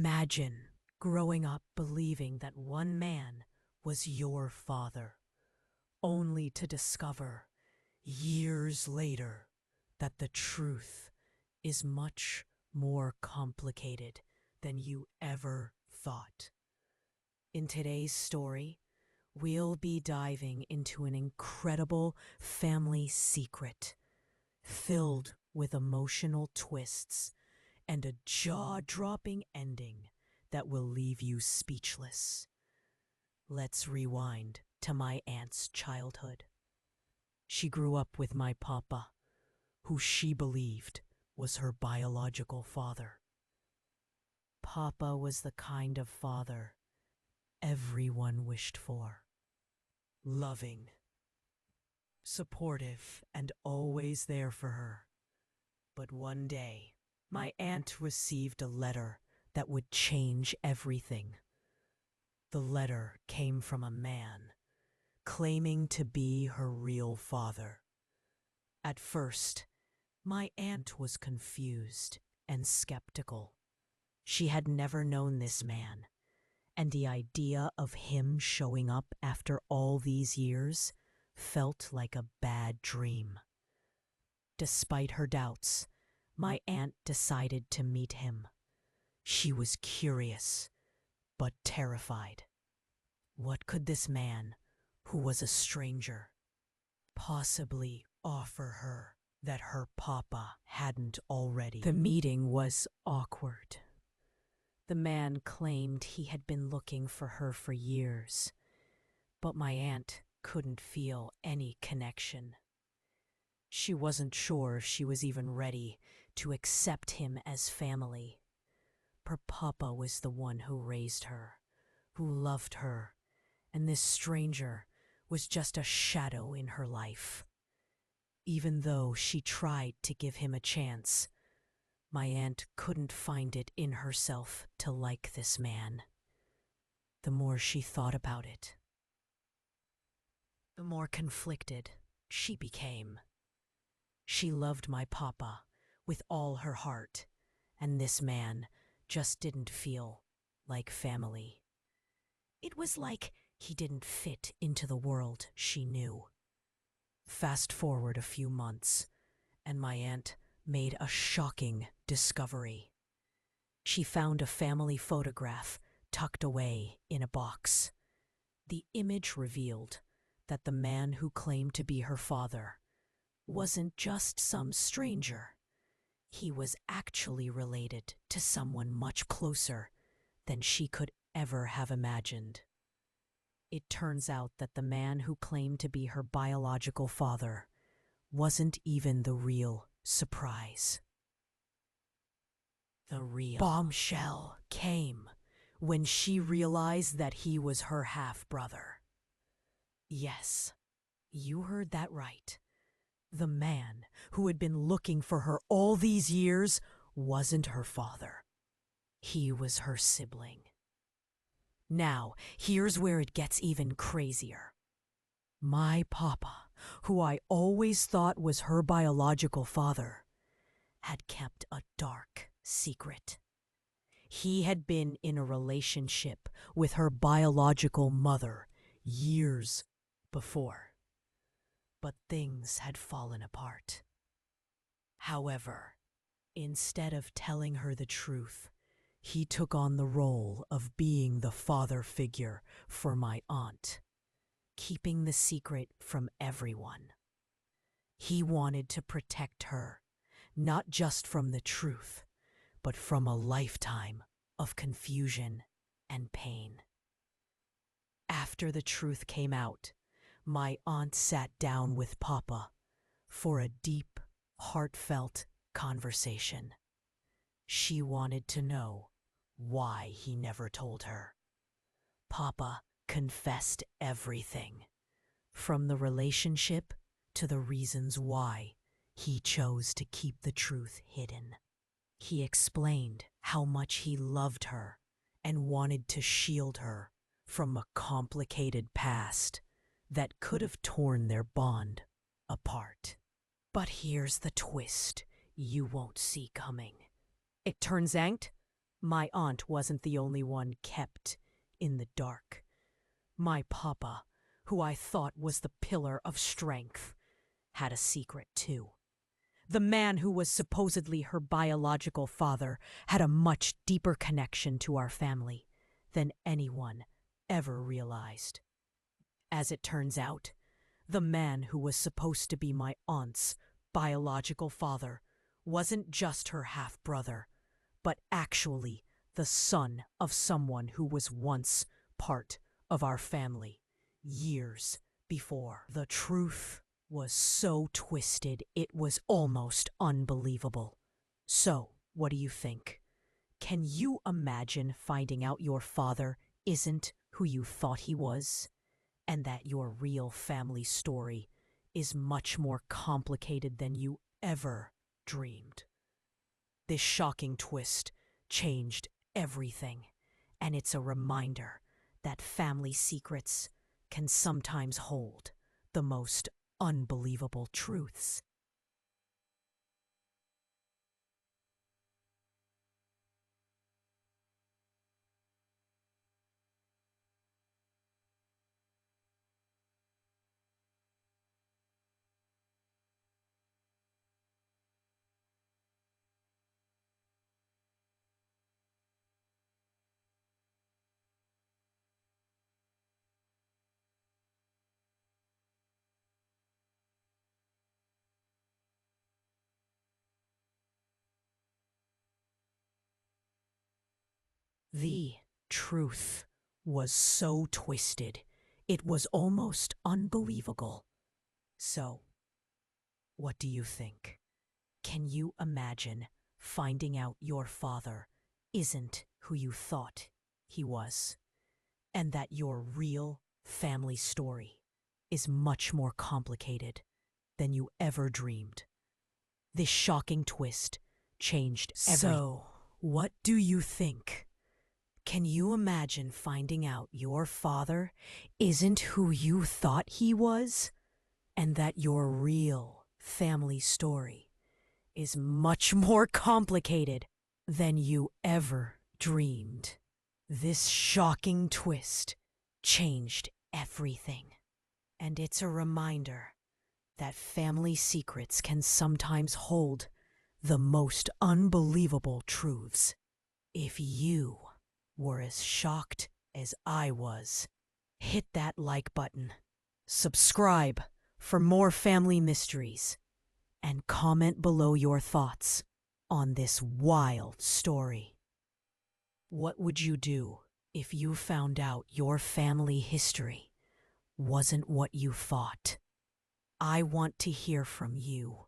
Imagine growing up believing that one man was your father, only to discover years later that the truth is much more complicated than you ever thought. In today's story, we'll be diving into an incredible family secret filled with emotional twists and a jaw-dropping ending that will leave you speechless. Let's rewind to my aunt's childhood. She grew up with my papa, who she believed was her biological father. Papa was the kind of father everyone wished for. Loving, supportive, and always there for her. But one day, my aunt received a letter that would change everything. The letter came from a man claiming to be her real father. At first, my aunt was confused and skeptical. She had never known this man, and the idea of him showing up after all these years felt like a bad dream. Despite her doubts, my aunt decided to meet him. She was curious, but terrified. What could this man, who was a stranger, possibly offer her that her papa hadn't already? The meeting was awkward. The man claimed he had been looking for her for years, but my aunt couldn't feel any connection. She wasn't sure if she was even ready to accept him as family. Her papa was the one who raised her, who loved her, and this stranger was just a shadow in her life. Even though she tried to give him a chance, my aunt couldn't find it in herself to like this man. The more she thought about it, the more conflicted she became. She loved my papa with all her heart, and this man just didn't feel like family. It was like he didn't fit into the world she knew. Fast forward a few months, and my aunt made a shocking discovery. She found a family photograph tucked away in a box. The image revealed that the man who claimed to be her father wasn't just some stranger. He was actually related to someone much closer than she could ever have imagined. It turns out that the man who claimed to be her biological father wasn't even the real surprise. The real bombshell came when she realized that he was her half-brother. Yes, you heard that right. The man who had been looking for her all these years wasn't her father. He was her sibling. Now, here's where it gets even crazier. My papa, who I always thought was her biological father, had kept a dark secret. He had been in a relationship with her biological mother years before. But things had fallen apart. However, instead of telling her the truth, he took on the role of being the father figure for my aunt, keeping the secret from everyone. He wanted to protect her, not just from the truth, but from a lifetime of confusion and pain. After the truth came out, my aunt sat down with Papa for a deep, heartfelt conversation. She wanted to know why he never told her. Papa confessed everything, from the relationship to the reasons why he chose to keep the truth hidden. He explained how much he loved her and wanted to shield her from a complicated past that could have torn their bond apart. But here's the twist you won't see coming. It turns out My aunt wasn't the only one kept in the dark. My papa, who I thought was the pillar of strength, had a secret too. The man who was supposedly her biological father had a much deeper connection to our family than anyone ever realized. As it turns out, the man who was supposed to be my aunt's biological father wasn't just her half-brother, but actually the son of someone who was once part of our family, years before. The truth was so twisted it was almost unbelievable. So, what do you think? Can you imagine finding out your father isn't who you thought he was? And that your real family story is much more complicated than you ever dreamed. This shocking twist changed everything, and it's a reminder that family secrets can sometimes hold the most unbelievable truths. The truth was so twisted, it was almost unbelievable. So, what do you think? Can you imagine finding out your father isn't who you thought he was, and that your real family story is much more complicated than you ever dreamed? This shocking twist changed everything. So, what do you think? Can you imagine finding out your father isn't who you thought he was, and that your real family story is much more complicated than you ever dreamed? This shocking twist changed everything, and it's a reminder that family secrets can sometimes hold the most unbelievable truths. If you were as shocked as I was, hit that like button, subscribe for more family mysteries, and comment below your thoughts on this wild story. What would you do if you found out your family history wasn't what you thought? I want to hear from you.